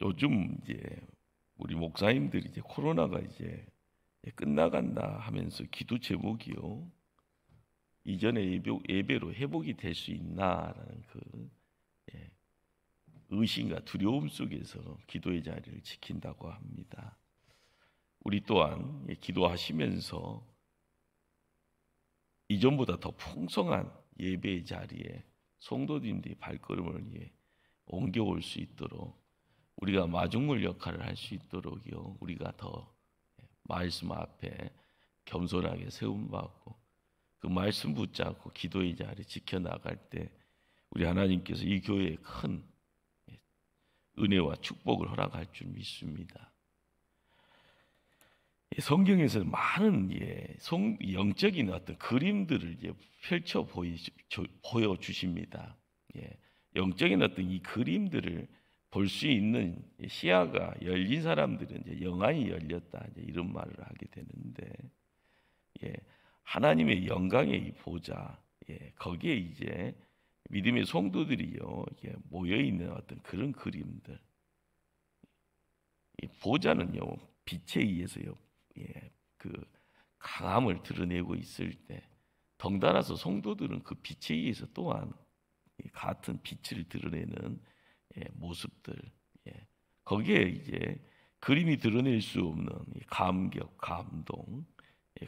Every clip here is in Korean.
요즘 이제 우리 목사님들이 이제 코로나가 이제 끝나간다 하면서 기도 제목이요. 이전의 예배로 회복이 될 수 있나라는 그 예, 의심과 두려움 속에서 기도의 자리를 지킨다고 합니다. 우리 또한 기도하시면서 이전보다 더 풍성한 예배의 자리에 성도님들이 발걸음을 옮겨올 수 있도록 우리가 마중물 역할을 할 수 있도록요. 우리가 더 말씀 앞에 겸손하게 세움받고 그 말씀 붙잡고 기도의 자리 지켜나갈 때 우리 하나님께서 이 교회에 큰 은혜와 축복을 허락할 줄 믿습니다. 성경에서 많은 영적인 어떤 그림들을 펼쳐 보여주십니다. 영적인 어떤 이 그림들을 볼 수 있는 시야가 열린 사람들은 이제 영안이 열렸다 이런 말을 하게 되는데, 하나님의 영광의 이 보좌, 거기에 이제 믿음의 성도들이요 모여 있는 어떤 그런 그림들. 이 보좌는요 빛에 의해서요 그 강함을 드러내고 있을 때, 덩달아서 성도들은 그 빛에 의해서 또한 같은 빛을 드러내는 모습들, 거기에 이제 그림이 드러낼 수 없는 감격, 감동,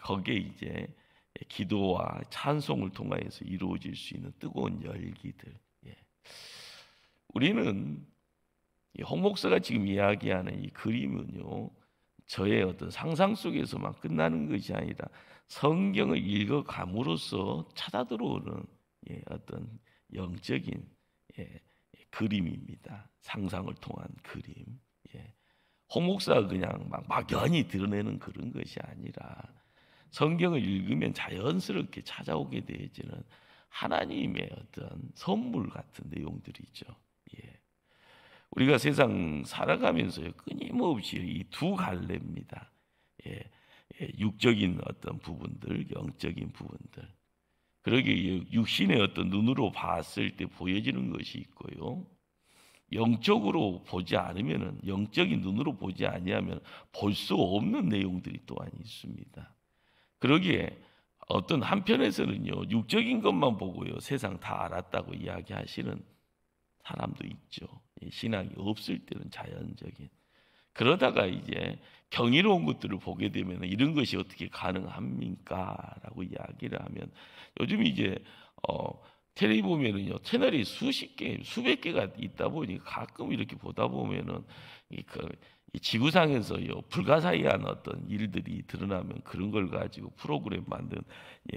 거기에 이제 기도와 찬송을 통하여서 이루어질 수 있는 뜨거운 열기들. 우리는 홍 목사가 지금 이야기하는 이 그림은요, 저의 어떤 상상 속에서만 끝나는 것이 아니라 성경을 읽어감으로써 찾아 들어오는 어떤 영적인 그림입니다. 상상을 통한 그림. 홍 목사가 그냥 막연히 드러내는 그런 것이 아니라 성경을 읽으면 자연스럽게 찾아오게 되어지는 하나님의 어떤 선물 같은 내용들이죠. 우리가 세상 살아가면서 끊임없이 이 두 갈래입니다. 육적인 어떤 부분들, 영적인 부분들. 그러게 육신의 어떤 눈으로 봤을 때 보여지는 것이 있고요. 영적으로 보지 않으면은, 영적인 눈으로 보지 아니하면 볼 수 없는 내용들이 또한 있습니다. 그러기에 어떤 한편에서는요, 육적인 것만 보고요, 세상 다 알았다고 이야기하시는 사람도 있죠. 신앙이 없을 때는 자연적인. 그러다가 이제 경이로운 것들을 보게 되면 이런 것이 어떻게 가능합니까? 라고 이야기를 하면, 요즘 이제 텔레비 보면은요, 채널이 수십 개, 수백 개가 있다 보니 가끔 이렇게 보다 보면은 이 지구상에서요 불가사의한 어떤 일들이 드러나면 그런 걸 가지고 프로그램 만든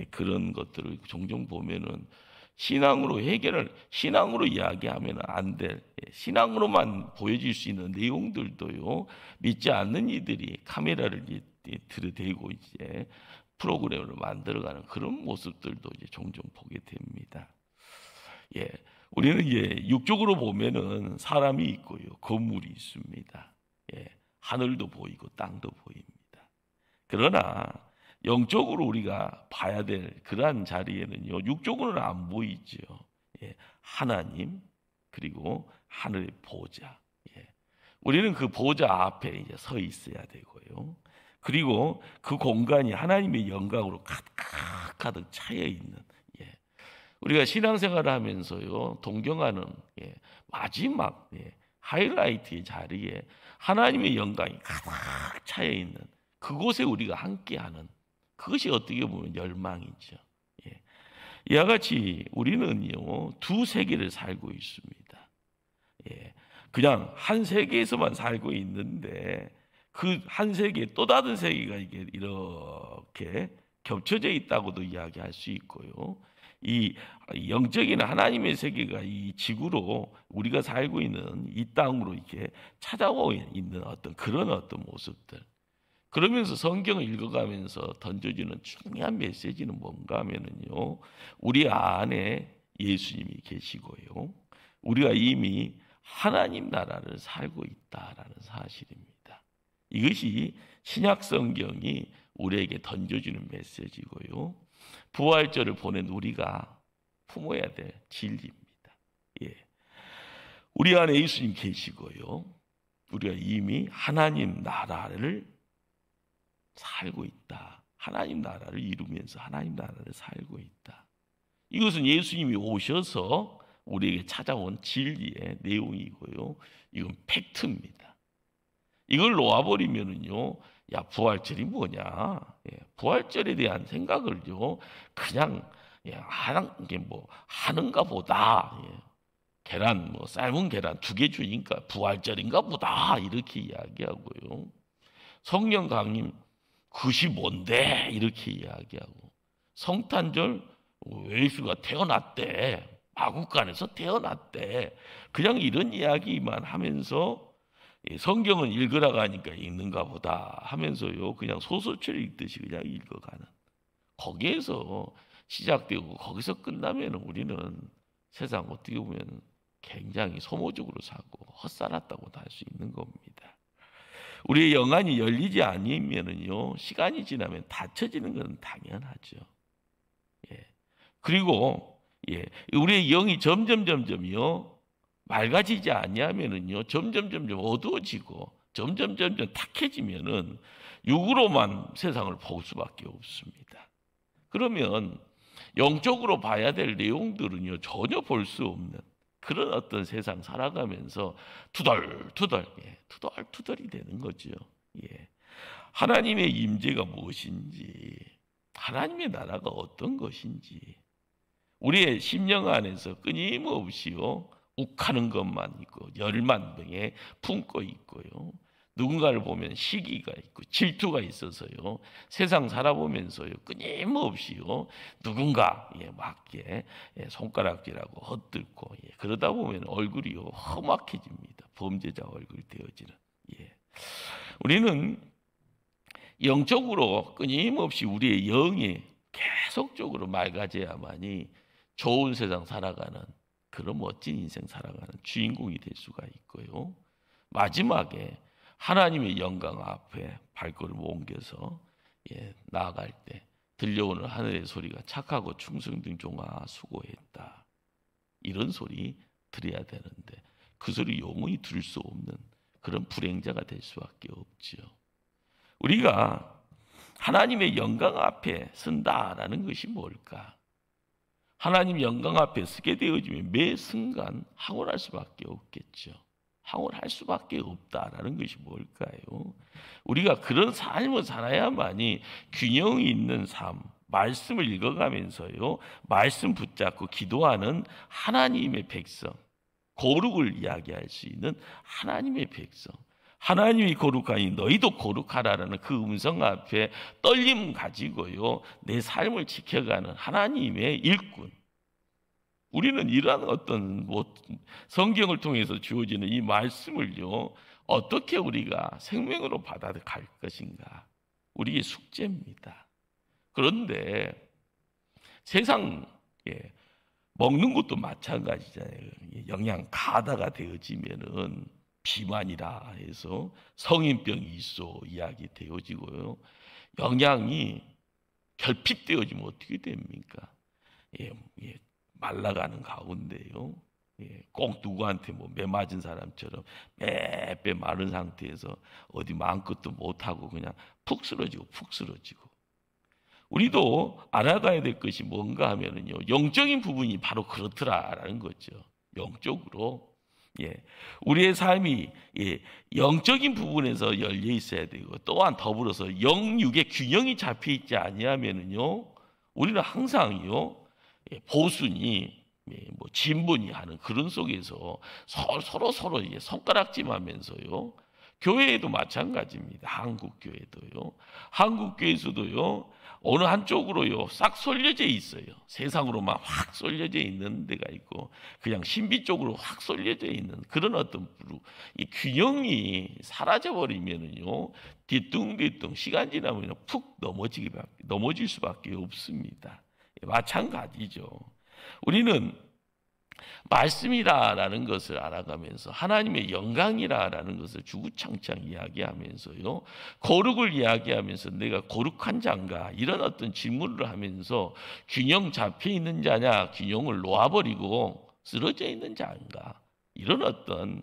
그런 것들을 종종 보면은, 신앙으로 이야기하면 안 될, 신앙으로만 보여질 수 있는 내용들도요 믿지 않는 이들이 카메라를 들이대고 이제 프로그램을 만들어가는 그런 모습들도 이제 종종 보게 됩니다. 우리는 육적으로 보면은 사람이 있고요, 건물이 있습니다. 하늘도 보이고 땅도 보입니다. 그러나 영적으로 우리가 봐야 될 그러한 자리에는요, 육적으로는 안 보이죠. 하나님, 그리고 하늘의 보좌. 우리는 그 보좌 앞에 이제 서 있어야 되고요. 그리고 그 공간이 하나님의 영광으로 가득 차여 있는, 우리가 신앙생활을 하면서요 동경하는 마지막 하이라이트의 자리에 하나님의 영광이 가득 차여 있는 그곳에 우리가 함께하는, 그것이 어떻게 보면 열망이죠. 이와 같이 우리는요 두 세계를 살고 있습니다. 그냥 한 세계에서만 살고 있는데 그 한 세계, 또 다른 세계가 이렇게 겹쳐져 있다고도 이야기할 수 있고요. 이 영적인 하나님의 세계가 이 지구로 우리가 살고 있는 이 땅으로 이렇게 찾아오고 있는 어떤 그런 어떤 모습들. 그러면서 성경을 읽어가면서 던져지는 중요한 메시지는 뭔가 하면은요, 우리 안에 예수님이 계시고요, 우리가 이미 하나님 나라를 살고 있다라는 사실입니다. 이것이 신약 성경이 우리에게 던져주는 메시지고요, 부활절을 보낸 우리가 품어야 될 진리입니다. 우리 안에 예수님 계시고요, 우리가 이미 하나님 나라를 살고 있다. 하나님 나라를 이루면서 하나님 나라를 살고 있다. 이것은 예수님이 오셔서 우리에게 찾아온 진리의 내용이고요. 이건 팩트입니다. 이걸 놓아버리면은요, 야, 부활절이 뭐냐? 부활절에 대한 생각을요, 그냥 하는가 보다. 계란, 삶은 계란 2개 주니까 부활절인가 보다. 이렇게 이야기하고요. 성령 강림 그것이 뭔데? 이렇게 이야기하고. 성탄절 예수가 태어났대. 마국간에서 태어났대. 그냥 이런 이야기만 하면서 성경은 읽으라고 하니까 읽는가 보다 하면서요. 그냥 소설책 읽듯이 그냥 읽어가는. 거기에서 시작되고 거기서 끝나면 우리는 세상 어떻게 보면 굉장히 소모적으로 사고 헛살았다고도 할 수 있는 겁니다. 우리의 영안이 열리지 않으면은요, 시간이 지나면 닫혀지는 것은 당연하죠. 그리고 우리의 영이 점점점점요 맑아지지 아니하면은요, 점점점점 어두워지고 점점점점 탁해지면은 육으로만 세상을 볼 수밖에 없습니다. 그러면 영적으로 봐야 될 내용들은요 전혀 볼 수 없는 그런 어떤 세상 살아가면서 투덜투덜이 되는 거죠. 하나님의 임재가 무엇인지, 하나님의 나라가 어떤 것인지, 우리의 심령 안에서 끊임없이요 욱하는 것만 있고 열만 병에 품고 있고요. 누군가를 보면 시기가 있고 질투가 있어서요. 세상 살아보면서요. 끊임없이요. 누군가에 맞게 손가락질하고 헛들고 그러다 보면 얼굴이요. 험악해집니다. 범죄자 얼굴이 되어지는. 우리는 영적으로 끊임없이 우리의 영이 계속적으로 맑아져야만이 좋은 세상 살아가는 그런 멋진 인생 살아가는 주인공이 될 수가 있고요. 마지막에 하나님의 영광 앞에 발걸음을 옮겨서 나아갈 때 들려오는 하늘의 소리가 착하고 충성된 종아 수고했다. 이런 소리 들어야 되는데 그 소리 영원히 들을 수 없는 그런 불행자가 될 수밖에 없지요. 우리가 하나님의 영광 앞에 선다라는 것이 뭘까? 하나님 영광 앞에 서게 되어지면 매 순간 황홀할 수밖에 없겠죠. 황홀할 수밖에 없다라는 것이 뭘까요? 우리가 그런 삶을 살아야만이 균형이 있는 삶, 말씀을 읽어가면서요, 말씀 붙잡고 기도하는 하나님의 백성, 거룩을 이야기할 수 있는 하나님의 백성, 하나님이 거룩하니 너희도 거룩하라라는 그 음성 앞에 떨림 가지고요, 내 삶을 지켜가는 하나님의 일꾼. 우리는 이러한 어떤 성경을 통해서 주어지는 이 말씀을요, 어떻게 우리가 생명으로 받아갈 것인가? 우리의 숙제입니다. 그런데 세상 먹는 것도 마찬가지잖아요. 영양 가다가 되어지면은 비만이라 해서 성인병이 있어 이야기 되어지고요. 영양이 결핍되어지면 어떻게 됩니까? 말라가는 가운데요. 꼭 누구한테 매 맞은 사람처럼 빼빼 마른 상태에서 어디 마음껏도 못하고 그냥 푹 쓰러지고. 우리도 알아가야 될 것이 뭔가 하면은요, 영적인 부분이 바로 그렇더라라는 거죠. 영적으로. 우리의 삶이 영적인 부분에서 열려 있어야 되고, 또한 더불어서 영육의 균형이 잡혀 있지 아니하면은요, 우리는 항상요, 보수니 진분이 하는 그런 속에서 서로 손가락질하면서요. 교회에도 마찬가지입니다. 한국 교회도요. 한국 교회에서도요. 어느 한쪽으로요 싹 쏠려져 있어요. 세상으로만 확 쏠려져 있는 데가 있고 그냥 신비 쪽으로 확 쏠려져 있는 그런 어떤 이 균형이 사라져 버리면은요 뒤뚱뒤뚱 시간 지나면 푹 넘어질 수밖에 없습니다. 마찬가지죠. 우리는 말씀이라는 것을 알아가면서 하나님의 영광이라는 것을 주구장창 이야기하면서요, 거룩을 이야기하면서 내가 거룩한 자인가 이런 어떤 질문을 하면서 균형 잡혀 있는 자냐, 균형을 놓아버리고 쓰러져 있는 자인가 이런 어떤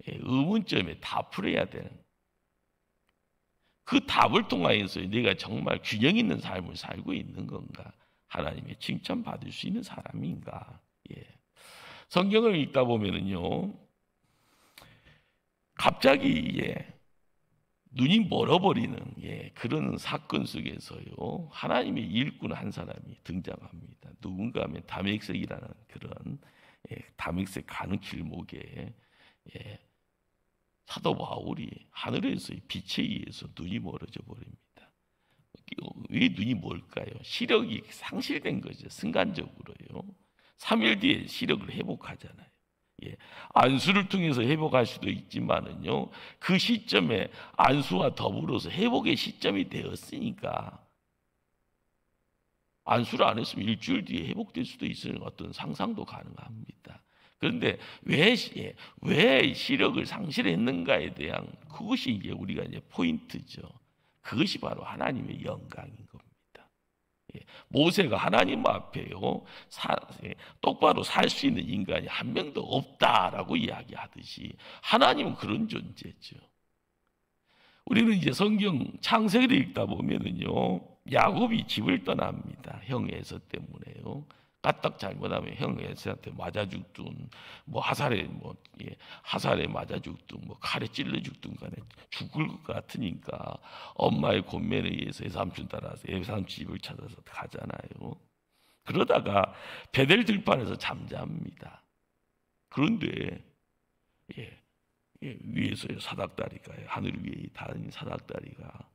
의문점에 답을 해야 되는, 그 답을 통하여서 내가 정말 균형 있는 삶을 살고 있는 건가? 하나님의 칭찬받을 수 있는 사람인가? 성경을 읽다 보면은요, 갑자기 눈이 멀어버리는 그런 사건 속에서요, 하나님의 일꾼 한 사람이 등장합니다. 누군가 하면 다메섹이라는 그런 다메섹 가는 길목에 사도 바울이 하늘에서의 빛에 의해서 눈이 멀어져 버립니다. 왜 눈이 멀까요? 시력이 상실된 거죠. 순간적으로요. 3일 뒤에 시력을 회복하잖아요. 안수를 통해서 회복할 수도 있지만은요, 그 시점에 안수와 더불어서 회복의 시점이 되었으니까 안수를 안 했으면 일주일 뒤에 회복될 수도 있는 어떤 상상도 가능합니다. 그런데 왜 시력을 상실했는가에 대한 그것이 이제 우리가 이제 포인트죠. 그것이 바로 하나님의 영광인 겁니다. 모세가 하나님 앞에요, 똑바로 살 수 있는 인간이 한 명도 없다라고 이야기하듯이 하나님은 그런 존재죠. 우리는 이제 성경 창세기를 읽다 보면은요, 야곱이 집을 떠납니다. 형 에서 때문에요. 까딱 잘못하면 형 에서한테 맞아 죽든 하살에 맞아 죽든 칼에 찔러 죽든 간에 죽을 것 같으니까 엄마의 권면에 의해서 외삼촌 따라서 외삼촌 집을 찾아서 가잖아요. 그러다가 베델 들판에서 잠잡니다. 그런데 위에서 사닥다리가, 하늘 위에 다른 사닥다리가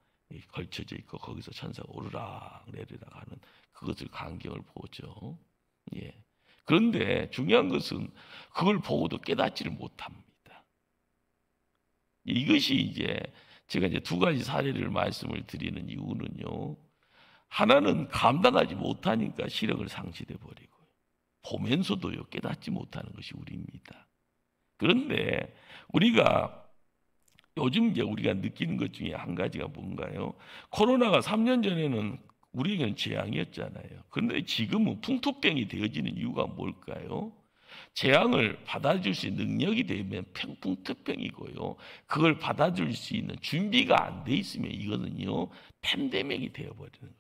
걸쳐져 있고 거기서 천사가 오르락 내리락 하는 그것을 광경을 보죠. 그런데 중요한 것은 그걸 보고도 깨닫지를 못합니다. 이것이 이제 제가 이제 두 가지 사례를 말씀을 드리는 이유는요, 하나는 감당하지 못하니까 시력을 상실해 버리고, 보면서도요 깨닫지 못하는 것이 우리입니다. 그런데 우리가 요즘 이제 우리가 느끼는 것 중에 한 가지가 뭔가요? 코로나가 3년 전에는 우리에게는 재앙이었잖아요. 그런데 지금은 풍토병이 되어지는 이유가 뭘까요? 재앙을 받아줄 수 있는 능력이 되면 풍토병이고요. 그걸 받아줄 수 있는 준비가 안 돼 있으면 이거는요, 팬데믹이 되어버리는 거예요.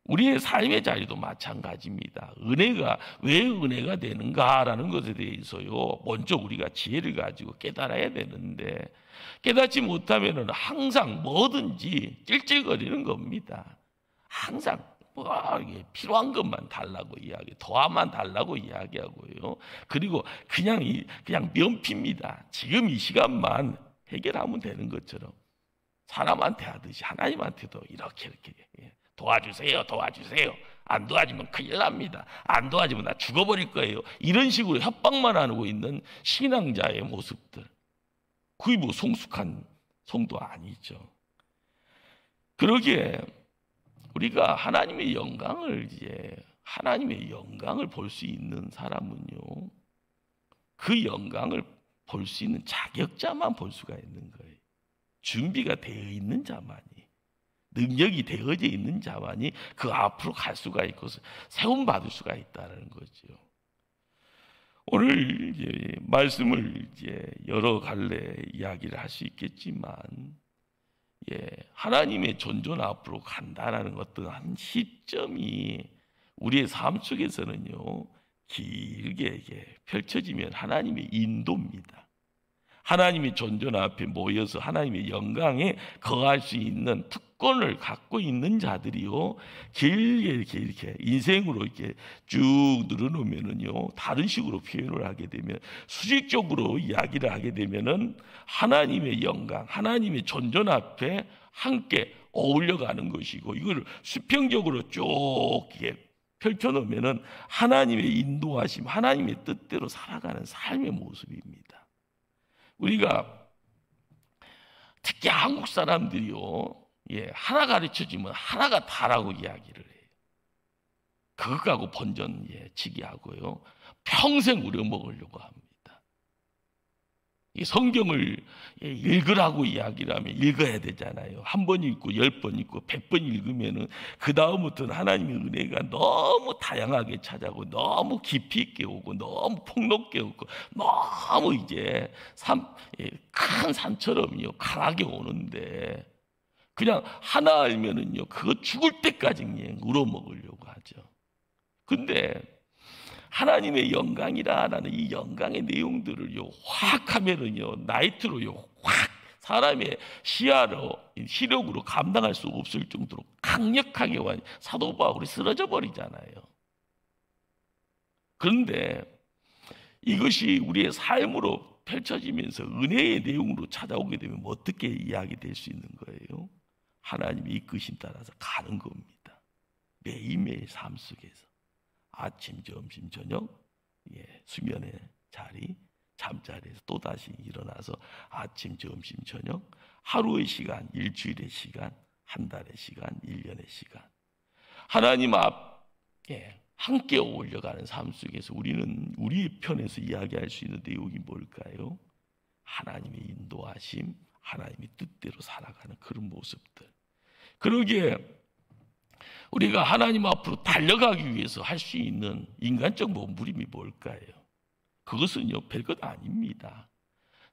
우리의 삶의 자리도 마찬가지입니다. 은혜가 왜 은혜가 되는가라는 것에 대해서요, 먼저 우리가 지혜를 가지고 깨달아야 되는데, 깨닫지 못하면은 항상 뭐든지 찔찔거리는 겁니다. 항상 필요한 것만 달라고 이야기, 더하면 달라고 이야기하고요. 그리고 그냥 면피입니다. 지금 이 시간만 해결하면 되는 것처럼 사람한테 하듯이 하나님한테도 이렇게 도와주세요. 안 도와주면 큰일 납니다. 안 도와주면 나 죽어버릴 거예요. 이런 식으로 협박만 하고 있는 신앙자의 모습들, 그게 뭐 성숙한 성도 아니죠. 그러기에 우리가 하나님의 영광을 볼 수 있는 사람은요, 그 영광을 볼 수 있는 자격자만 볼 수가 있는 거예요. 준비가 되어 있는 자만이, 능력이 되어져 있는 자만이 그 앞으로 갈 수가 있고 세움 받을 수가 있다는 거죠. 오늘 이제 말씀을 여러 갈래 이야기를 할 수 있겠지만, 하나님의 존존 앞으로 간다라는 어떤 시점이 우리의 삶 속에서는요, 길게 펼쳐지면 하나님의 인도입니다. 하나님의 존존 앞에 모여서 하나님의 영광에 거할 수 있는 특권을 갖고 있는 자들이요, 길게 이렇게 인생으로 이렇게 쭉 늘어놓으면은요, 다른 식으로 표현을 하게 되면, 수직적으로 이야기를 하게 되면은 하나님의 영광, 하나님의 존존 앞에 함께 어울려가는 것이고, 이걸 수평적으로 쭉 이렇게 펼쳐놓으면은 하나님의 인도하심, 하나님의 뜻대로 살아가는 삶의 모습입니다. 우리가 특히 한국 사람들이요, 하나 가르쳐주면 하나가 다라고 이야기를 해요. 그것하고 본전치기 하고요, 평생 우려먹으려고 합니다. 이 성경을 읽으라고 이야기를 하면 읽어야 되잖아요. 한 번 읽고 10번 읽고 100번 읽으면은 그 다음부터는 하나님의 은혜가 너무 다양하게 찾아오고 너무 깊이 있게 오고 너무 폭넓게 오고 너무 이제 큰 산처럼요 강하게 오는데 그냥 하나 알면은요 그거 죽을 때까지 그냥 울어먹으려고 하죠. 근데 하나님의 영광이라는 이 영광의 내용들을요 확 하면은요 나이트로요 확 사람의 시력으로 감당할 수 없을 정도로 강력하게 사도 바울이 쓰러져 버리잖아요. 그런데 이것이 우리의 삶으로 펼쳐지면서 은혜의 내용으로 찾아오게 되면 어떻게 이야기될 수 있는 거예요? 하나님의 이끄심 따라서 가는 겁니다. 매일매일 삶 속에서 아침, 점심, 저녁 수면의 자리, 잠자리에서 또다시 일어나서 아침, 점심, 저녁 하루의 시간, 일주일의 시간, 한 달의 시간, 1년의 시간 하나님 앞에 함께 어울려가는 삶 속에서 우리는 우리의 편에서 이야기할 수 있는 내용이 뭘까요? 하나님의 인도하심, 하나님의 뜻대로 살아가는 그런 모습들. 그러기에 우리가 하나님 앞으로 달려가기 위해서 할 수 있는 인간적 몸부림이 뭘까요? 그것은요 별것 아닙니다.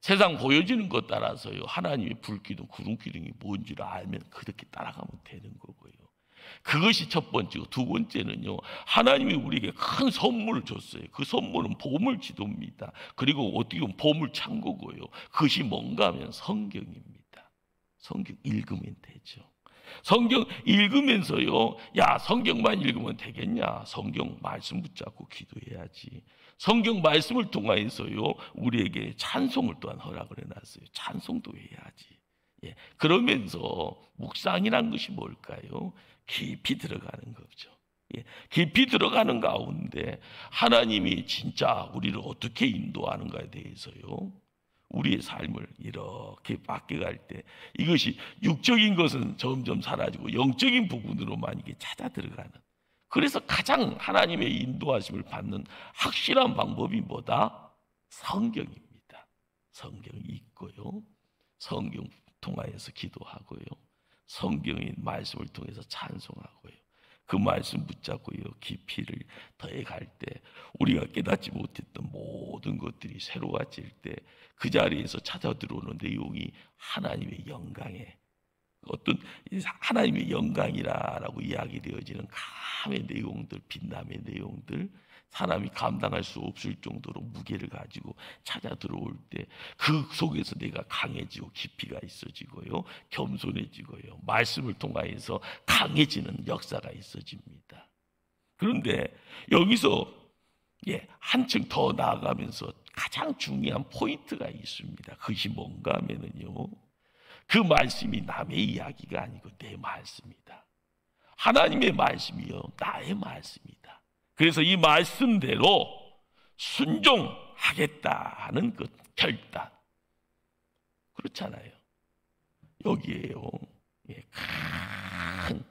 세상 보여지는 것 따라서요 하나님의 불기둥, 구름기둥이 뭔지를 알면 그렇게 따라가면 되는 거고요. 그것이 첫 번째고 두 번째는요 하나님이 우리에게 큰 선물을 줬어요. 그 선물은 보물지도입니다. 그리고 어떻게 보면 보물창고고요. 그것이 뭔가 하면 성경입니다. 성경 읽으면 되죠. 성경 읽으면서요 야 성경만 읽으면 되겠냐? 성경 말씀 붙잡고 기도해야지. 성경 말씀을 통하여서요 우리에게 찬송을 또한 허락을 해놨어요. 찬송도 해야지. 그러면서 묵상이란 것이 뭘까요? 깊이 들어가는 거죠. 깊이 들어가는 가운데 하나님이 진짜 우리를 어떻게 인도하는가에 대해서요 우리의 삶을 이렇게 바뀌어갈 때 이것이 육적인 것은 점점 사라지고 영적인 부분으로만 이게 찾아 들어가는, 그래서 가장 하나님의 인도하심을 받는 확실한 방법이 뭐다? 성경입니다. 성경 읽고요, 성경 통하여서 기도하고요, 성경의 말씀을 통해서 찬송하고요, 그 말씀 붙잡고요 깊이를 더해갈 때 우리가 깨닫지 못했던 모든 것들이 새로워질 때 그 자리에서 찾아 들어오는 내용이 하나님의 영광의 어떤 하나님의 영광이라고 이야기되어지는 감의 내용들, 빛남의 내용들, 사람이 감당할 수 없을 정도로 무게를 가지고 찾아 들어올 때 그 속에서 내가 강해지고 깊이가 있어지고요, 겸손해지고요, 말씀을 통하여서 강해지는 역사가 있어집니다. 그런데 여기서 한층 더 나아가면서 가장 중요한 포인트가 있습니다. 그것이 뭔가 하면은요, 그 말씀이 남의 이야기가 아니고 내 말씀이다. 하나님의 말씀이요 나의 말씀이다. 그래서 이 말씀대로 순종하겠다는 그 결단, 그렇잖아요. 여기에요 큰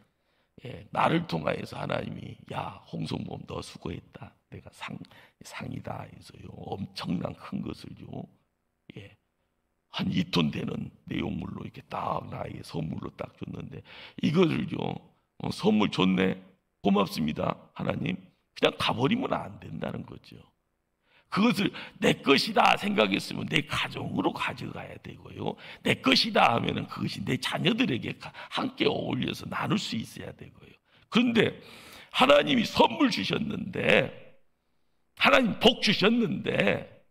나를 통하여서 하나님이 야 홍성범 너 수고했다, 내가 상이다 해서요 엄청난 큰 것을요 한 2톤 되는 내용물로 이렇게 딱 나에게 선물로 딱 줬는데 이거를요 선물 줬네 고맙습니다 하나님, 그냥 가버리면 안 된다는 거죠. 그것을 내 것이다 생각했으면 내 가정으로 가져가야 되고요, 내 것이다 하면은 그것이 내 자녀들에게 함께 어울려서 나눌 수 있어야 되고요. 그런데 하나님이 선물 주셨는데, 하나님 복 주셨는데,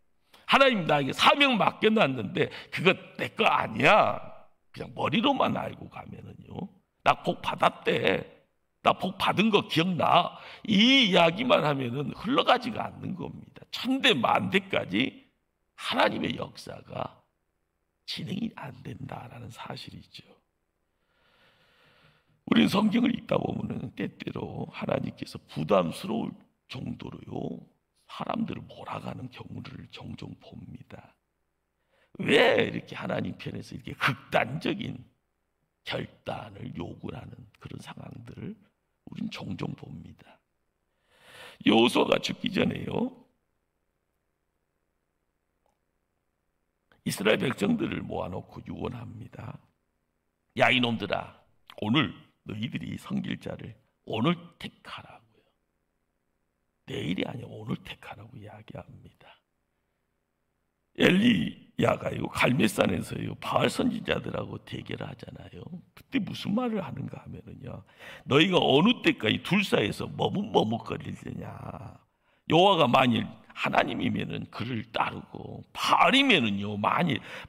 하나님 나에게 사명 맡겨놨는데 그거 내 거 아니야, 그냥 머리로만 알고 가면은요 나 복 받았대, 나 복 받은 거 기억나, 이 이야기만 하면은 흘러가지가 않는 겁니다. 천대 만대까지 하나님의 역사가 진행이 안 된다라는 사실이죠. 우리는 성경을 읽다 보면은 때때로 하나님께서 부담스러울 정도로요 사람들을 몰아가는 경우를 종종 봅니다. 왜 이렇게 하나님 편에서 이렇게 극단적인 결단을 요구하는 그런 상황들을 우린 종종 봅니다. 여호수아가 죽기 전에요 이스라엘 백성들을 모아놓고 유언합니다. 야, 이놈들아, 오늘 너희들이 섬길 자를 오늘 택하라고요. 내일이 아니라 오늘 택하라고 이야기합니다. 엘리야가요 갈멜산에서요 바알 선지자들하고 대결을 하잖아요. 그때 무슨 말을 하는가 하면은요, 너희가 어느 때까지 둘 사이에서 머뭇머뭇거리느냐. 여호와가 만일 하나님이면은 그를 따르고, 바알이면은요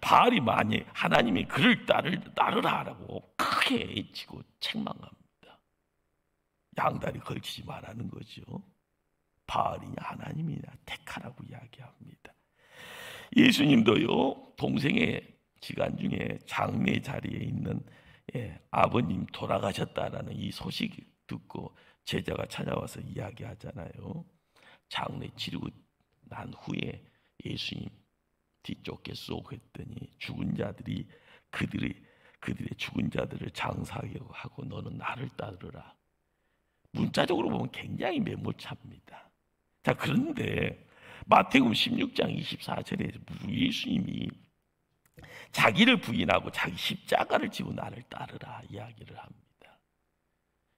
바알이 만일 하나님이 그를 따르라라고 크게 외치고 책망합니다. 양다리 걸치지 말라는 거죠. 바알이냐 하나님이냐 택하라고 이야기합니다. 예수님도요 동생의 시간 중에 장례 자리에 있는 아버님 돌아가셨다라는 이 소식 듣고 제자가 찾아와서 이야기하잖아요. 장례 치르고 난 후에 예수님 뒤쫓게 쏘고 했더니 죽은 자들이 그들의 죽은 자들을 장사하고 너는 나를 따르라. 문자적으로 보면 굉장히 매몰차입니다. 자, 그런데 마태복음 16장 24절에 예수님이 자기를 부인하고 자기 십자가를 지고 나를 따르라 이야기를 합니다.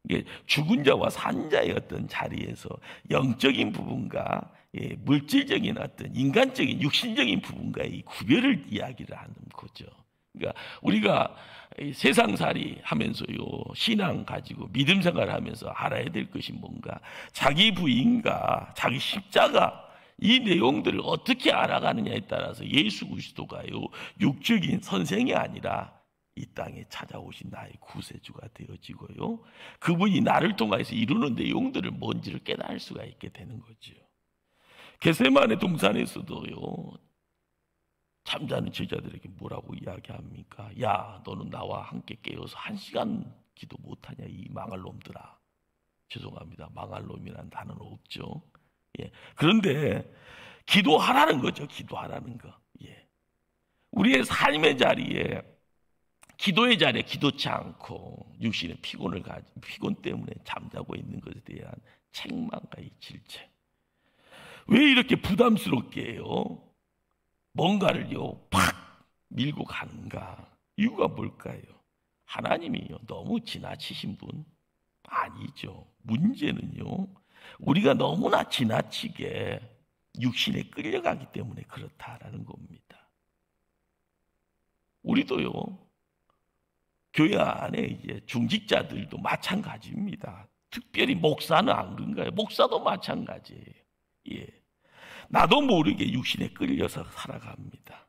이게 죽은 자와 산 자의 어떤 자리에서 영적인 부분과 물질적인 어떤 인간적인 육신적인 부분과의 구별을 이야기를 하는 거죠. 그러니까 우리가 세상살이 하면서요 신앙 가지고 믿음 생활을 하면서 알아야 될 것이 뭔가, 자기 부인과 자기 십자가 이 내용들을 어떻게 알아가느냐에 따라서 예수 그리스도가요 육적인 선생이 아니라 이 땅에 찾아오신 나의 구세주가 되어지고요, 그분이 나를 통해서 이루는 내용들을 뭔지를 깨달을 수가 있게 되는 거죠. 겟세마네 동산에서도요 잠자는 제자들에게 뭐라고 이야기합니까? 야, 너는 나와 함께 깨어서 1시간 기도 못하냐 이 망할 놈들아. 죄송합니다, 망할 놈이란 단어는 없죠. 그런데 기도하라는 거죠. 기도하라는 거. 우리의 삶의 자리에, 기도의 자리에 기도치 않고 육신의 피곤 때문에 잠자고 있는 것에 대한 책망과 이 질책. 왜 이렇게 부담스럽게 해요? 뭔가를요 팍 밀고 가는가? 이유가 뭘까요? 하나님이요 너무 지나치신 분 아니죠. 문제는요 우리가 너무나 지나치게 육신에 끌려가기 때문에 그렇다라는 겁니다. 우리도요 교회 안에 이제 중직자들도 마찬가지입니다. 특별히 목사는 안 그런가요? 목사도 마찬가지예요. 나도 모르게 육신에 끌려서 살아갑니다.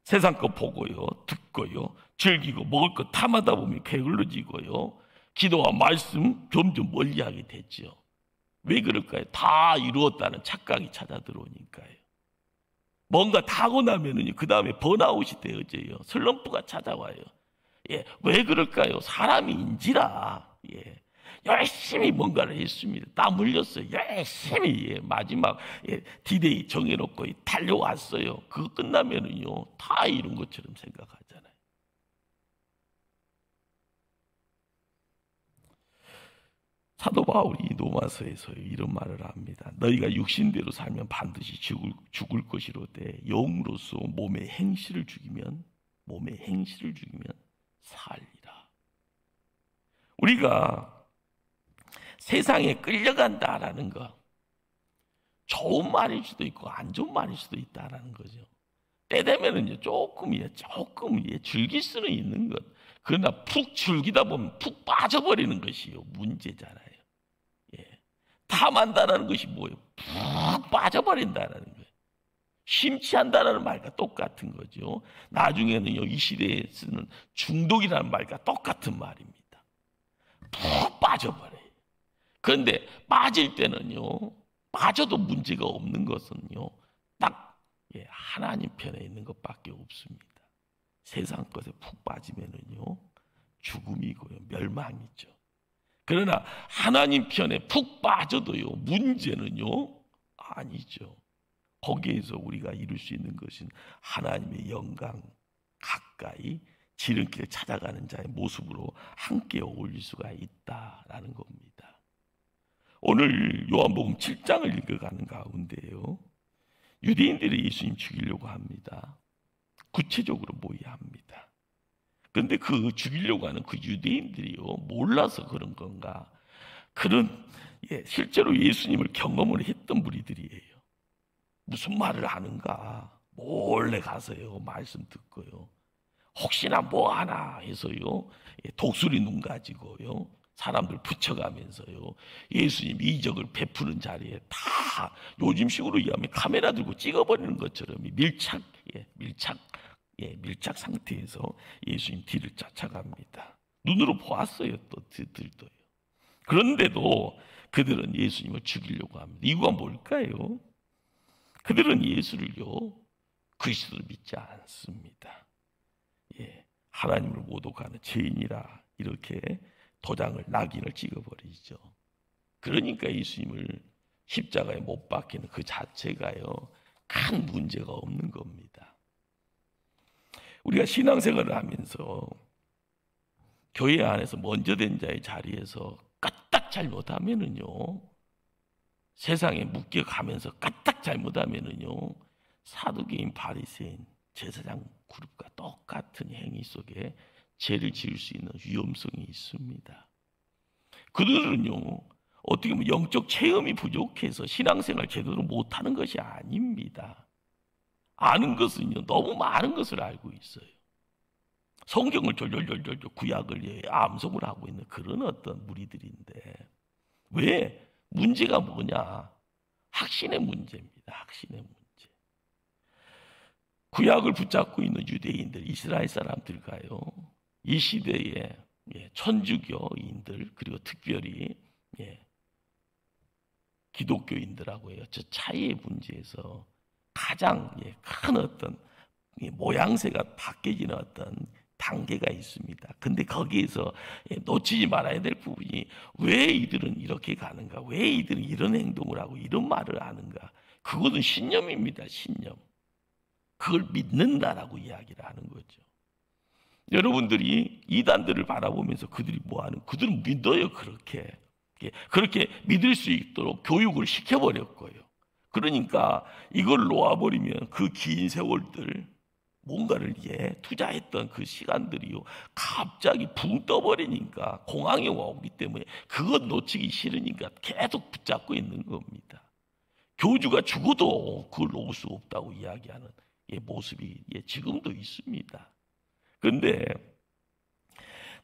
세상 거 보고요, 듣고요, 즐기고 먹을 거 탐하다 보면 게을러지고요, 기도와 말씀 점점 멀리하게 됐죠. 왜 그럴까요? 다 이루었다는 착각이 찾아 들어오니까요. 뭔가 다 하고 나면은요, 그 다음에 번아웃이 되어져요. 슬럼프가 찾아와요. 왜 그럴까요? 사람인지라. 열심히 뭔가를 했습니다. 땀 흘렸어요. 열심히 마지막 디데이 정해놓고 달려왔어요. 그거 끝나면은요 다 이룬 것처럼 생각하잖아요. 사도 바울이 로마서에서 이런 말을 합니다. 너희가 육신대로 살면 반드시 죽을 것이로되 영으로서 몸의 행실을 죽이면 살리라. 우리가 세상에 끌려간다라는 거, 좋은 말일 수도 있고 안 좋은 말일 수도 있다라는 거죠. 때 되면은요 조금 즐길 수는 있는 것. 그러나 푹 즐기다 보면 푹 빠져버리는 것이요 문제잖아요. 탐한다라는 것이 뭐예요? 푹 빠져버린다라는 거예요. 심취한다라는 말과 똑같은 거죠. 나중에는요 이 시대에 쓰는 중독이라는 말과 똑같은 말입니다. 푹 빠져버려요. 그런데 빠질 때는요, 빠져도 문제가 없는 것은요, 딱 하나님 편에 있는 것밖에 없습니다. 세상 것에 푹 빠지면은요, 죽음이고요, 멸망이죠. 그러나 하나님 편에 푹 빠져도요, 문제는요, 아니죠. 거기에서 우리가 이룰 수 있는 것은 하나님의 영광 가까이 지름길 찾아가는 자의 모습으로 함께 어울릴 수가 있다라는 겁니다. 오늘 요한복음 7장을 읽어가는 가운데요, 유대인들이 예수님 죽이려고 합니다. 구체적으로 모여야 합니다. 그런데 그 죽이려고 하는 그 유대인들이요, 몰라서 그런 건가? 그런 실제로 예수님을 경험을 했던 무리들이에요. 무슨 말을 하는가? 몰래 가서요, 말씀 듣고요. 혹시나 뭐 하나 해서요, 독수리 눈 가지고요, 사람들 붙여가면서요, 예수님 이적을 베푸는 자리에 다 요즘식으로 얘기하면 카메라 들고 찍어버리는 것처럼 밀착 상태에서 예수님 뒤를 쫓아갑니다. 눈으로 보았어요, 또 그들도요. 그런데도 그들은 예수님을 죽이려고 합니다. 이유가 뭘까요? 그들은 예수를요, 그리스도를 믿지 않습니다. 하나님을 모독하는 죄인이라 이렇게 도장을, 낙인을 찍어버리죠. 그러니까 예수님을 십자가에 못 박히는 그 자체가요, 큰 문제가 없는 겁니다. 우리가 신앙생활을 하면서 교회 안에서 먼저 된 자의 자리에서 까딱 잘못하면은요, 세상에 묶여가면서 까딱 잘못하면은요, 사두개인, 바리새인, 제사장 그룹과 똑같은 행위 속에 죄를 지을 수 있는 위험성이 있습니다. 그들은요, 어떻게 보면 영적 체험이 부족해서 신앙생활 제대로 못하는 것이 아닙니다. 아는 것은요, 너무 많은 것을 알고 있어요. 성경을 졸졸졸졸 구약을 암송을 하고 있는 그런 어떤 무리들인데, 왜? 문제가 뭐냐? 확신의 문제입니다. 확신의 문제. 구약을 붙잡고 있는 유대인들, 이스라엘 사람들과요, 이 시대의 천주교인들, 그리고 특별히 기독교인들하고 해요, 저 차이의 문제에서 가장 큰 어떤 모양새가 바뀌어지는 어떤 단계가 있습니다. 근데 거기에서 놓치지 말아야 될 부분이, 왜 이들은 이렇게 가는가? 왜 이들은 이런 행동을 하고 이런 말을 하는가? 그것은 신념입니다. 신념. 그걸 믿는다라고 이야기를 하는 거죠. 여러분들이 이단들을 바라보면서 그들이 뭐하는? 그들은 믿어요. 그렇게 믿을 수 있도록 교육을 시켜버렸고요. 그러니까 이걸 놓아버리면 그 긴 세월들, 뭔가를 투자했던 그 시간들이요, 갑자기 붕 떠버리니까 공황이 오기 때문에 그것 놓치기 싫으니까 계속 붙잡고 있는 겁니다. 교주가 죽어도 그걸 놓을 수 없다고 이야기하는 모습이 지금도 있습니다. 그런데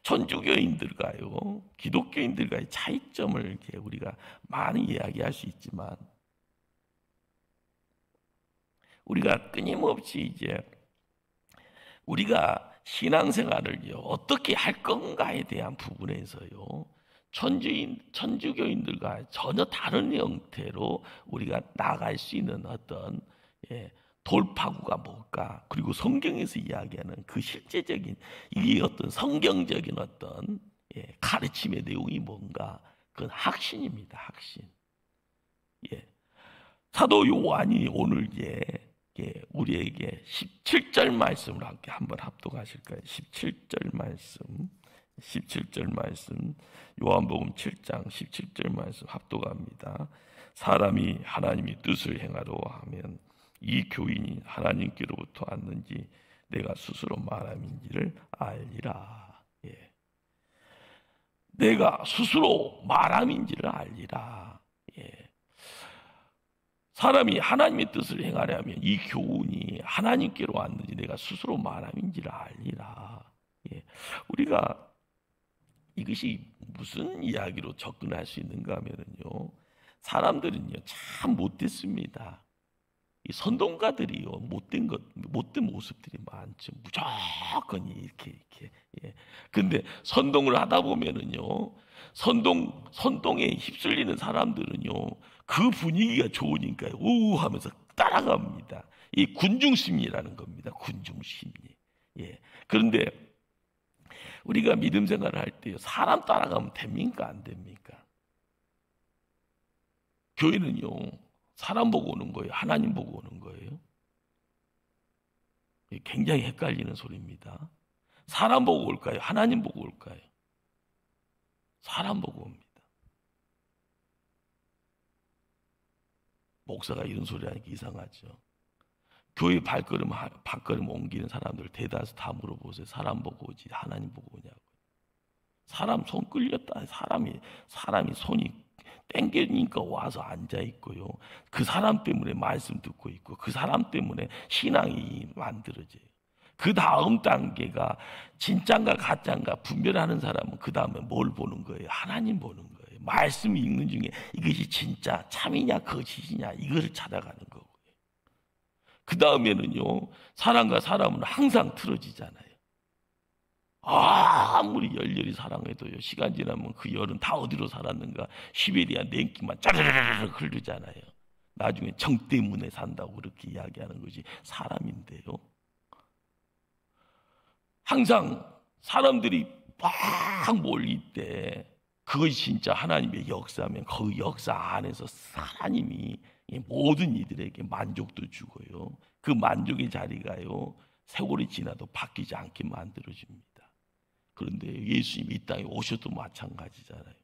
천주교인들과요, 기독교인들과의 차이점을 이렇게 우리가 많이 이야기할 수 있지만, 우리가 끊임없이 우리가 신앙생활을 어떻게 할 건가에 대한 부분에서요, 천주교인들과 전혀 다른 형태로 우리가 나아갈 수 있는 어떤 돌파구가 뭘까? 그리고 성경에서 이야기하는 그 실제적인 이 어떤 성경적인 어떤 가르침의 내용이 뭔가? 그건 확신입니다. 확신. 사도 요한이 오늘 우리에게 17절 말씀을 함께 한번 합독하실까요? 17절 말씀, 요한복음 7장 17절 말씀 합독합니다. 사람이 하나님의 뜻을 행하려 하면 이 교인이 하나님께로부터 왔는지 내가 스스로 말함인지를 알리라. 내가 스스로 말함인지를 알리라. 사람이 하나님의 뜻을 행하려면 이 교훈이 하나님께로 왔는지 내가 스스로 말함인지를 알리라. 우리가 이것이 무슨 이야기로 접근할 수 있는가 하면요, 사람들은요 참 못됐습니다. 이 선동가들이요, 못된 모습들이 많죠. 무조건 이렇게. 근데 선동을 하다 보면은요, 선동에 휩쓸리는 사람들은요, 그 분위기가 좋으니까요, 우 하면서 따라갑니다. 이 군중심리라는 겁니다. 군중심리. 그런데 우리가 믿음 생활을 할 때요, 사람 따라가면 됩니까? 안 됩니까? 교회는요, 사람 보고 오는 거예요? 하나님 보고 오는 거예요? 굉장히 헷갈리는 소리입니다. 사람 보고 올까요? 하나님 보고 올까요? 사람 보고 옵니다. 목사가 이런 소리 하니까 이상하죠. 교회 발걸음 옮기는 사람들 대다수 다 물어보세요. 사람 보고 오지 하나님 보고 오냐고. 사람 손 끌렸다. 사람이 손이 땡기니까 와서 앉아 있고요. 그 사람 때문에 말씀 듣고 있고 그 사람 때문에 신앙이 만들어져요. 그 다음 단계가 진짜인가 가짜인가 분별하는 사람은 그 다음에 뭘 보는 거예요? 하나님 보는 거예요. 말씀 읽는 중에 이것이 진짜 참이냐 거짓이냐 이것을 찾아가는 거고요. 그 다음에는요, 사람과 사람은 항상 틀어지잖아요. 아무리 열렬히 사랑해도요, 시간 지나면 그 열은 다 어디로 살았는가? 시베리아 냉기만 짜르르르 흐르잖아요. 나중에 정 때문에 산다고 그렇게 이야기하는 것이 사람인데요. 항상 사람들이 막 몰릴 때 그것이 진짜 하나님의 역사면 그 역사 안에서 하나님이 모든 이들에게 만족도 주고요. 그 만족의 자리가요, 세월이 지나도 바뀌지 않게 만들어줍니다. 그런데 예수님이 이 땅에 오셔도 마찬가지잖아요.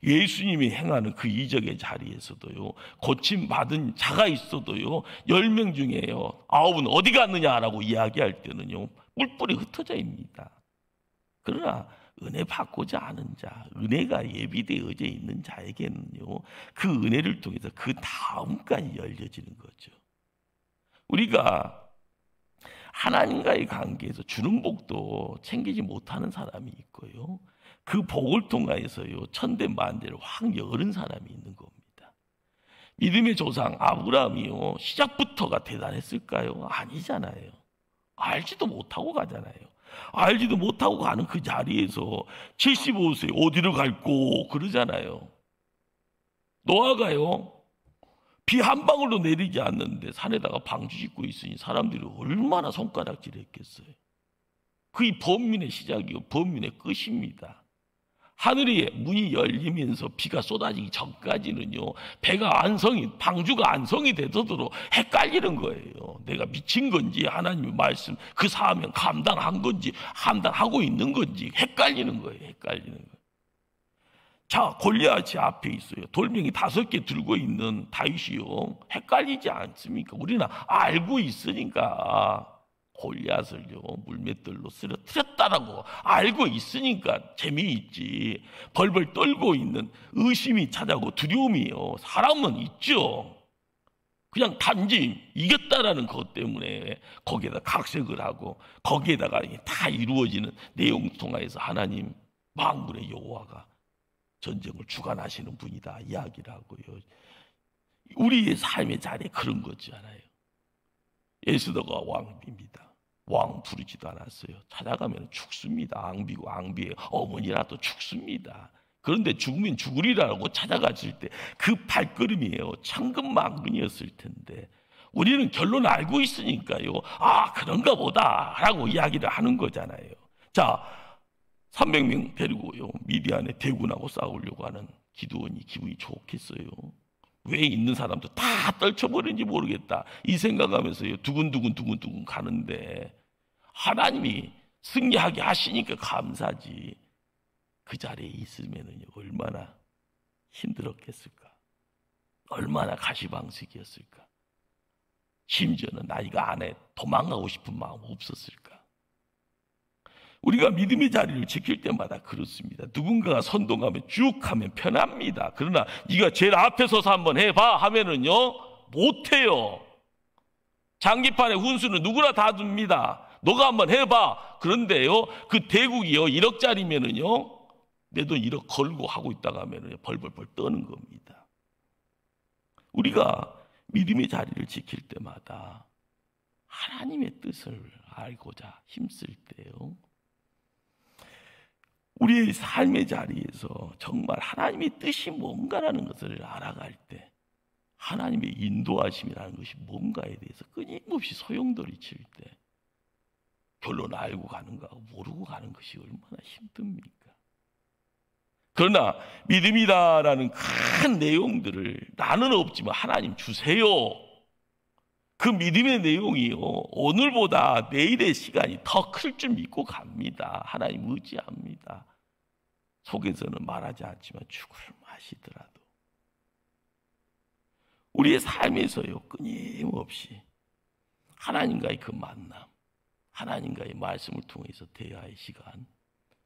예수님이 행하는 그 이적의 자리에서도요, 고침받은 자가 있어도요, 10명 중에요 9은 어디 갔느냐라고 이야기할 때는요, 뿔뿔이 흩어져입니다. 그러나 은혜 받고자 하는 자, 은혜가 예비되어져 있는 자에게는요, 그 은혜를 통해서 그 다음까지 열려지는 거죠. 우리가 하나님과의 관계에서 주는 복도 챙기지 못하는 사람이 있고요, 그 복을 통하여서요 천대만대를 확 열은 사람이 있는 겁니다. 믿음의 조상 아브라함이요 시작부터가 대단했을까요? 아니잖아요. 알지도 못하고 가잖아요. 알지도 못하고 가는 그 자리에서 75세 어디로 갈고 그러잖아요. 노아가요 비 한 방울도 내리지 않는데 산에다가 방주 짓고 있으니 사람들이 얼마나 손가락질했겠어요. 그게 범민의 시작이고 범민의 끝입니다. 하늘의 문이 열리면서 비가 쏟아지기 전까지는요, 방주가 안성이 되도록 헷갈리는 거예요. 내가 미친 건지 하나님의 말씀 그 사명 감당한 건지 감당하고 있는 건지 헷갈리는 거예요. 헷갈리는 거예요. 자, 골리앗이 앞에 있어요. 돌멩이 5개 들고 있는 다윗이요, 헷갈리지 않습니까? 우리는 알고 있으니까 골리앗을요 물맷돌로 쓰러뜨렸다라고 알고 있으니까 재미있지. 벌벌 떨고 있는 의심이 찾아오고 두려움이요 사람은 있죠. 그냥 단지 이겼다라는 것 때문에 거기에다 각색을 하고 거기에다가 다 이루어지는 내용 통하여서 하나님 만군의 여호와가 전쟁을 주관하시는 분이다 이야기를 하고요. 우리의 삶의 자리에 그런 거지 않아요. 에스더가 왕비입니다. 왕 부르지도 않았어요. 찾아가면 죽습니다. 앙비의 어머니라도 죽습니다. 그런데 죽으면 죽으리라고 찾아갔을 때 그 발걸음이에요 천근만근이었을 텐데 우리는 결론 알고 있으니까요, 아 그런가 보다라고 이야기를 하는 거잖아요. 자, 300명 데리고요 미디안에 대군하고 싸우려고 하는 기드온이 기분이 좋겠어요? 왜 있는 사람도 다 떨쳐버리는지 모르겠다 이 생각하면서요 두근두근 가는데 하나님이 승리하게 하시니까 감사지. 그 자리에 있으면은요 얼마나 힘들었겠을까? 얼마나 가시방석이었을까? 심지어는 나이가 안에 도망가고 싶은 마음 없었을까? 우리가 믿음의 자리를 지킬 때마다 그렇습니다. 누군가가 선동하면 쭉 하면 편합니다. 그러나 네가 제일 앞에 서서 한번 해봐 하면은요 못해요. 장기판의 훈수는 누구나 다 줍니다. 너가 한번 해봐. 그런데요 그 대국이요 1억짜리면은요 내 돈 1억 걸고 하고 있다가 하면은 벌벌벌 떠는 겁니다. 우리가 믿음의 자리를 지킬 때마다 하나님의 뜻을 알고자 힘쓸 때요, 우리의 삶의 자리에서 정말 하나님의 뜻이 뭔가라는 것을 알아갈 때 하나님의 인도하심이라는 것이 뭔가에 대해서 끊임없이 소용돌이칠 때 결론 알고 가는가 모르고 가는 것이 얼마나 힘듭니까? 그러나 믿음이다라는 큰 내용들을 나는 없지만 하나님 주세요. 그 믿음의 내용이요 오늘보다 내일의 시간이 더 클 줄 믿고 갑니다. 하나님 의지합니다. 속에서는 말하지 않지만 죽을 마시더라도 우리의 삶에서요 끊임없이 하나님과의 그 만남, 하나님과의 말씀을 통해서 대화의 시간,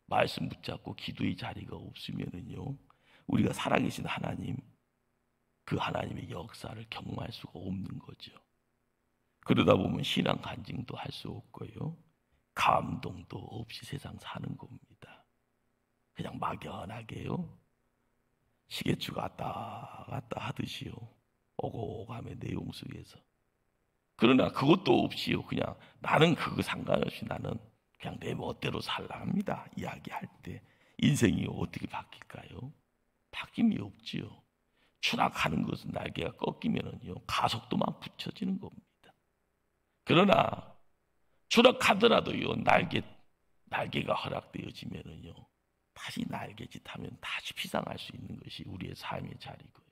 말씀 붙잡고 기도의 자리가 없으면은요, 우리가 살아계신 하나님, 그 하나님의 역사를 경험할 수가 없는 거죠. 그러다 보면 신앙 간증도 할 수 없고요, 감동도 없이 세상 사는 겁니다. 그냥 막연하게요, 시계추 갔다 갔다 하듯이요, 오고오감의 내용 속에서. 그러나 그것도 없이요, 그냥 나는 그거 상관없이 나는 그냥 내 멋대로 살라 합니다. 이야기할 때 인생이 어떻게 바뀔까요? 바뀜이 없지요. 추락하는 것은 날개가 꺾이면은요, 가속도만 붙여지는 겁니다. 그러나 추락하더라도요, 날개가 허락되어지면은요, 다시 날개짓하면 다시 피상할 수 있는 것이 우리의 삶의 자리고요.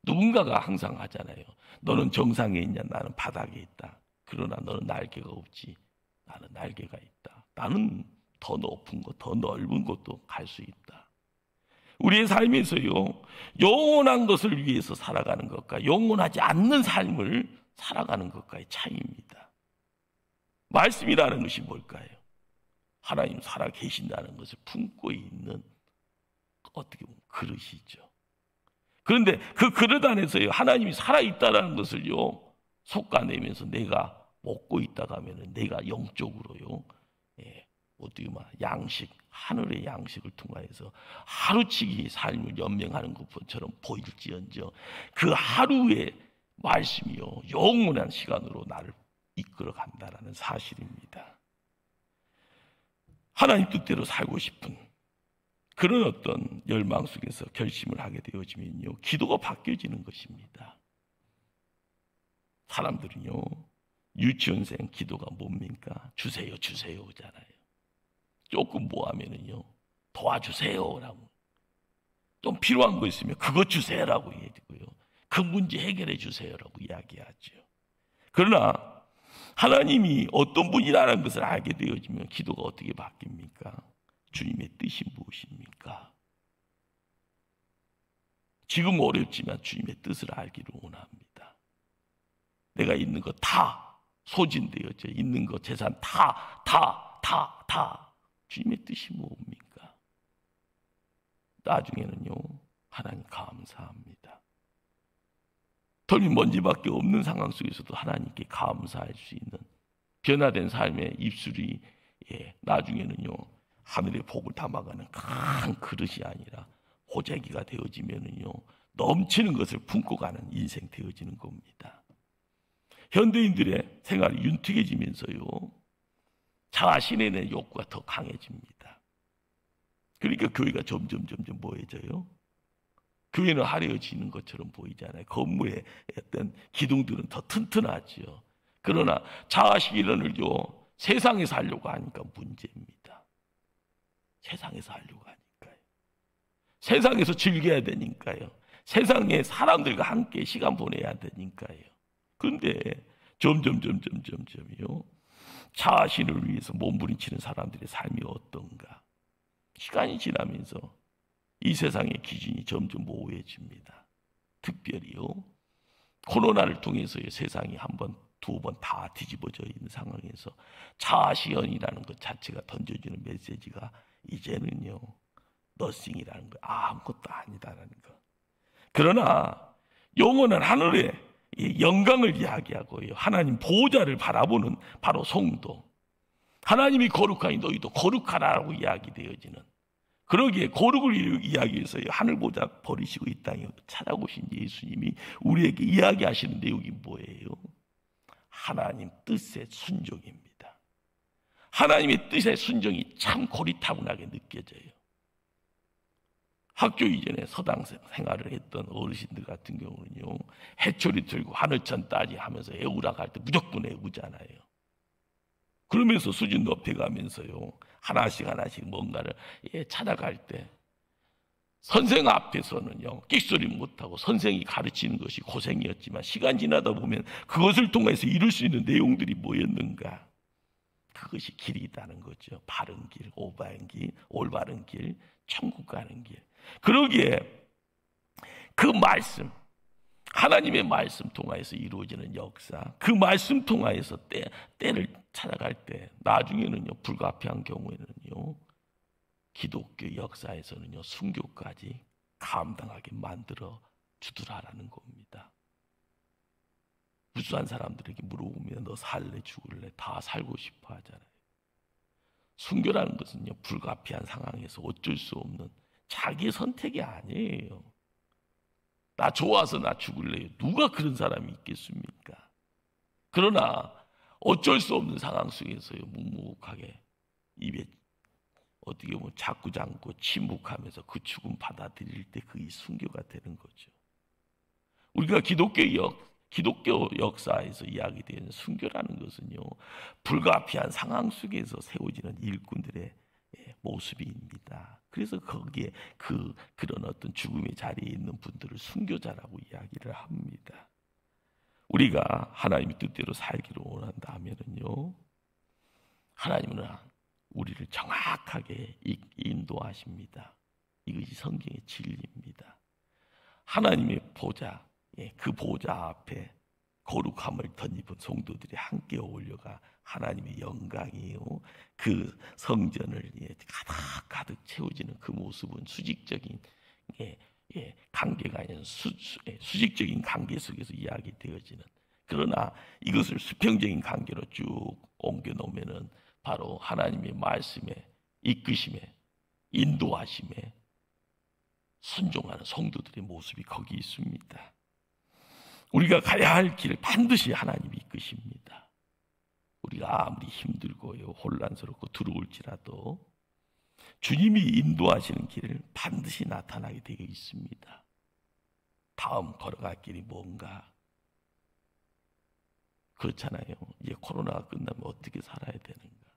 누군가가 항상 하잖아요. 너는 정상에 있냐, 나는 바닥에 있다. 그러나 너는 날개가 없지, 나는 날개가 있다. 나는 더 높은 것, 더 넓은 곳도 갈 수 있다. 우리의 삶에서요, 영원한 것을 위해서 살아가는 것과 영원하지 않는 삶을 살아가는 것과의 차이입니다. 말씀이라는 것이 뭘까요? 하나님 살아 계신다는 것을 품고 있는, 어떻게 보면 그릇이죠. 그런데 그 그릇 안에서요, 하나님이 살아있다는 것을요, 솎아내면서 내가 먹고 있다가 하면은 내가 영적으로요, 어떻게 말, 양식, 하늘의 양식을 통하여서 하루치기 삶을 연명하는 것처럼 보일지언정 그 하루의 말씀이요, 영원한 시간으로 나를 이끌어 간다라는 사실입니다. 하나님 뜻대로 살고 싶은 그런 어떤 열망 속에서 결심을 하게 되어지면요, 기도가 바뀌어지는 것입니다. 사람들은요, 유치원생 기도가 뭡니까? 주세요, 주세요잖아요. 조금 뭐 하면은요, 도와주세요라고. 좀 필요한 거 있으면 그것 주세요라고 얘기하고요, 그 문제 해결해 주세요라고 이야기하죠. 그러나 하나님이 어떤 분이라는 것을 알게 되어지면 기도가 어떻게 바뀝니까? 주님의 뜻이 무엇입니까? 지금 어렵지만 주님의 뜻을 알기를 원합니다. 내가 있는 거 다 소진되어져 있는 거, 재산 다 주님의 뜻이 뭡니까? 나중에는요, 하나님 감사합니다. 털이 먼지밖에 없는 상황 속에서도 하나님께 감사할 수 있는 변화된 삶의 입술이, 나중에는요, 하늘의 복을 담아가는 큰 그릇이 아니라 호재기가 되어지면은요, 넘치는 것을 품고 가는 인생 되어지는 겁니다. 현대인들의 생활이 윤택해지면서요, 자신에 대한 욕구가 더 강해집니다. 그러니까 교회가 점점 뭐해져요? 교회는 화려해지는 것처럼 보이잖아요. 건물의 어떤 기둥들은 더 튼튼하지요. 그러나 자아 실현을요, 세상에서 하려고 하니까 문제입니다. 세상에서 하려고 하니까요. 세상에서 즐겨야 되니까요. 세상에 사람들과 함께 시간 보내야 되니까요. 그런데 점점요, 자신을 위해서 몸부림치는 사람들의 삶이 어떤가? 시간이 지나면서 이 세상의 기준이 점점 모호해집니다. 특별히요, 코로나를 통해서 세상이 한 번, 두 번 다 뒤집어져 있는 상황에서 자아실현이라는 것 자체가 던져주는 메시지가 이제는요, 너싱이라는 거, 아무것도 아니다라는 거. 그러나 영원한 하늘의 영광을 이야기하고요, 하나님 보호자를 바라보는 바로 성도, 하나님이 거룩하니 너희도 거룩하라고 이야기되어지는, 그러기에 거룩을 이야기해서 하늘 보좌 버리시고 이 땅에 찾아오신 예수님이 우리에게 이야기하시는 내용이 뭐예요? 하나님 뜻의 순종입니다. 하나님의 뜻의 순종이 참 고리타분하게 느껴져요. 학교 이전에 서당 생활을 했던 어르신들 같은 경우는요, 해초리 들고 하늘천 따지 하면서 애우라고 할 때 무조건 애우잖아요. 그러면서 수준 높여가면서요, 하나씩 뭔가를 찾아갈 때 선생 앞에서는요, 끽소리 못하고 선생이 가르치는 것이 고생이었지만 시간 지나다 보면 그것을 통해서 이룰 수 있는 내용들이 뭐였는가? 그것이 길이라는 거죠. 바른 길, 올바른 길, 천국 가는 길. 그러기에 그 말씀, 하나님의 말씀 통하여서 이루어지는 역사, 그 말씀 통하여서 때를 찾아갈 때 나중에는요, 불가피한 경우에는요, 기독교 역사에서는요, 순교까지 감당하게 만들어 주더라라는 겁니다. 무수한 사람들에게 물어보면 너 살래 죽을래 다 살고 싶어 하잖아요. 순교라는 것은요, 불가피한 상황에서 어쩔 수 없는 자기 선택이 아니에요. 나 좋아서 나 죽을래요. 누가 그런 사람이 있겠습니까? 그러나 어쩔 수 없는 상황 속에서요, 묵묵하게 입에 어떻게 보면 자꾸 잠고 침묵하면서 그 죽음 받아들일 때 그게 순교가 되는 거죠. 우리가 기독교 역사에서 이야기되는 순교라는 것은요, 불가피한 상황 속에서 세워지는 일꾼들의 모습입니다. 그래서 거기에 그런 어떤 죽음의 자리에 있는 분들을 순교자라고 이야기를 합니다. 우리가 하나님의 뜻대로 살기를 원한다면은요, 하나님은 우리를 정확하게 인도하십니다. 이것이 성경의 진리입니다. 하나님의 보좌, 그 보좌 앞에 거룩함을 덧입은 성도들이 함께 어울려가 하나님의 영광이요, 그 성전을 가득 채워지는 그 모습은 수직적인 관계가 아닌 수직적인 관계 속에서 이야기되어지는, 그러나 이것을 수평적인 관계로 쭉 옮겨 놓으면은 바로 하나님의 말씀에 이끄심에 인도하심에 순종하는 성도들의 모습이 거기 있습니다. 우리가 가야 할 길을 반드시 하나님이 이끄십니다. 우리가 아무리 힘들고요, 혼란스럽고 두려울지라도 주님이 인도하시는 길을 반드시 나타나게 되어 있습니다. 다음 걸어갈 길이 뭔가? 그렇잖아요. 이제 코로나가 끝나면 어떻게 살아야 되는가?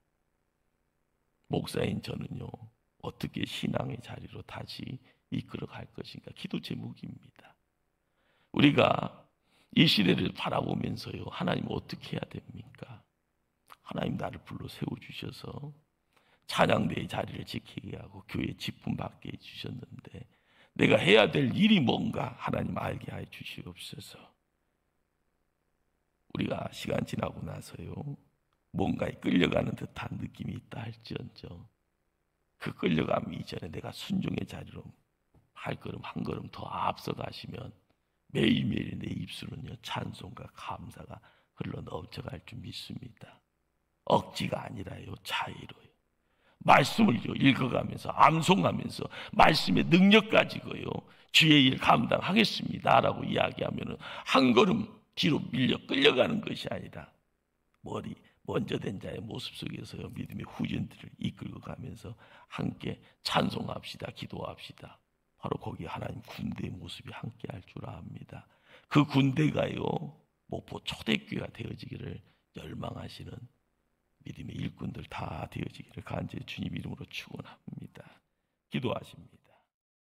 목사인 저는요, 어떻게 신앙의 자리로 다시 이끌어 갈 것인가? 기도 제목입니다. 우리가 이 시대를 바라보면서요, 하나님 어떻게 해야 됩니까? 하나님 나를 불러 세워주셔서 찬양대의 자리를 지키게 하고 교회 직분 받게 해주셨는데 내가 해야 될 일이 뭔가 하나님 알게 해 주시옵소서. 우리가 시간 지나고 나서요, 뭔가에 끌려가는 듯한 느낌이 있다 할지언정 그 끌려감 이전에 내가 순종의 자리로 한 걸음 더 앞서 가시면 매일매일 내 입술은요, 찬송과 감사가 흘러 넘쳐갈 줄 믿습니다. 억지가 아니라요, 자유로요. 말씀을 읽어가면서 암송하면서 말씀의 능력 가지고요, 주의 일 감당하겠습니다라고 이야기하면은 한 걸음 뒤로 밀려 끌려가는 것이 아니라 먼저 된 자의 모습 속에서요, 믿음의 후진들을 이끌고 가면서 함께 찬송합시다, 기도합시다. 바로 거기 하나님 군대의 모습이 함께 할 줄 압니다. 그 군대가요, 목포 초대교회가 되어지기를 열망하시는 믿음의 일꾼들 다 되어지기를 간절히 주님 이름으로 축원합니다. 기도하십니다.